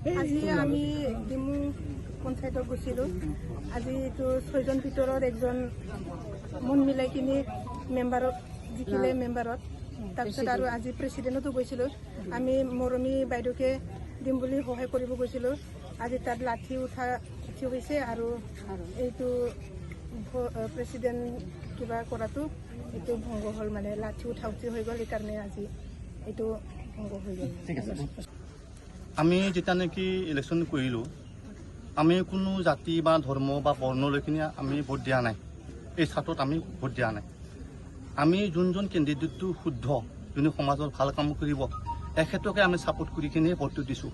আজি আমি ডিমু পঞ্চায়তত গৈছিলোঁ। আজি এইটো 6জন ভিতৰত একজন মন মিলাই কিনি মেম্বাৰত জিকিলে মেম্বাৰত। তাৰপিছত আৰু আজি প্ৰেচিডেণ্টতো গৈছিলোঁ। আমি মৰমী বাইদেউকে দিম বুলি সহায় কৰিব গৈছিলোঁ। আজি তাত লাঠি উঠি হৈছে আৰু এইটো প্ৰেচিডেণ্ট কিবা কৰাটো এইটো ভংগ হ'ল, মানে লাঠি উঠি হৈ গ'ল। সেইকাৰণে আজি এইটো ভংগ হৈ গ'ল। আমি যেতিয়া নেকি ইলেকশ্যন কৰিলোঁ, আমি কোনো জাতি বা ধৰ্ম বা বৰ্ণলৈ কিনে আমি ভোট দিয়া নাই। এই ছাত্ৰত আমি ভোট দিয়া নাই। আমি যোনজন কেণ্ডিডেটটো শুদ্ধ, যোনে সমাজৰ ভাল কাম কৰিব, এখেতকে আমি ছাপোৰ্ট কৰি কিনে ভোটটো দিছোঁ।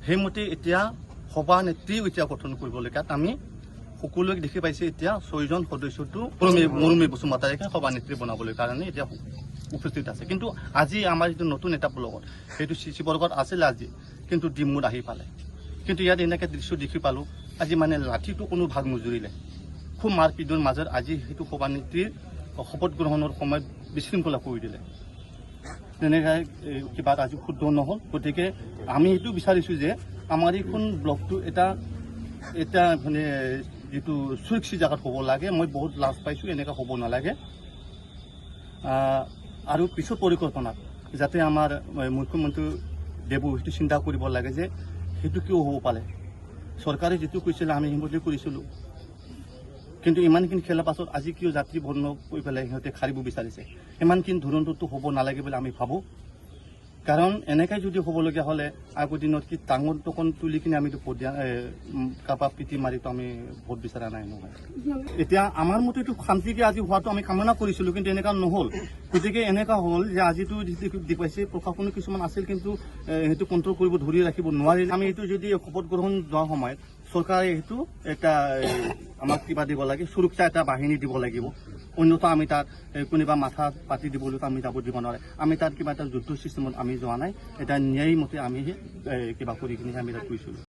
সেইমতে এতিয়া সভানেত্ৰী এতিয়া গঠন কৰিবলগীয়াত আমি সকলোৱে দেখি পাইছে। এতিয়া 6জন সদস্যটো মৰমী বসুমতাৰীকে সভানেত্ৰী বনাবলৈ কাৰণে এতিয়া উপস্থিত আছে। কিন্তু আজি আমাৰ যিটো নতুন এটা ব্লকত সেইটো শিৱসাগৰত আছিল আজি, কিন্তু ডিমুত আহি পালে। কিন্তু ইয়াত এনেকৈ দৃশ্য দেখি পালোঁ, আজি মানে লাঠিটো কোনো ভাগ নজুৰিলে। খুব মাৰপিটৰ মাজত আজি সেইটো সভানেত্ৰীৰ শপত গ্ৰহণৰ সময়ত বিশৃংখলা কৰি দিলে। তেনেকৈ কিবা আজি শুদ্ধ নহ'ল। গতিকে আমি এইটো বিচাৰিছোঁ যে আমাৰ এইখন ব্লকটো এটা মানে যিটো সুৰক্ষিত জেগাত হ'ব লাগে। মই বহুত লাজ পাইছোঁ, এনেকৈ হ'ব নালাগে। আৰু পিছৰ পৰিকল্পনাত যাতে আমাৰ মুখ্যমন্ত্ৰী দেৱো সেইটো চিন্তা কৰিব লাগে যে সেইটো কিয় হ'ব পাৰে। চৰকাৰে যিটো কৈছিলে আমি সেইমতে কৰিছিলোঁ, কিন্তু ইমানখিনি খেলাৰ পাছত আজি কিয় জাতি বৰ্ণ কৰি পেলাই সিহঁতে খাৰিব বিচাৰিছে। ইমানখিনি ধৰণটো হ'ব নালাগে বুলি আমি ভাবোঁ। কাৰণ এনেকৈ যদি হ'বলগীয়া হ'লে আগৰ দিনত কি টাঙন টকন তুলি কিনে আমিতো ভোট দিয়া, কাৰোবাক পিটি মাৰিতো আমি ভোট বিচৰা নাই নহয়। এতিয়া আমাৰ মতেতো শান্তিকে আজি হোৱাটো আমি কামনা কৰিছিলোঁ, কিন্তু এনেকুৱা নহ'ল। গতিকে এনেকুৱা হ'ল যে আজিতো দেখুৱাইছে প্ৰশাসনিক কিছুমান আছিল, কিন্তু সেইটো কণ্ট্ৰল কৰিব ধৰি ৰাখিব নোৱাৰিল। আমি এইটো যদি শপত গ্ৰহণ যোৱাৰ সময়ত চৰকাৰে সেইটো এটা আমাক কিবা দিব লাগে, সুৰক্ষা এটা বাহিনী দিব লাগিব। অন্যথা আমি তাত কোনোবা মাথা পাতি দিবলৈতো আমি যাব দিব নোৱাৰে। আমি তাত কিবা এটা যুদ্ধ ছিষ্টেমত আমি যোৱা নাই। এটা ন্যায়মতে আমি কিবা কৰি কিনে আমি তাত কৰিছিলোঁ।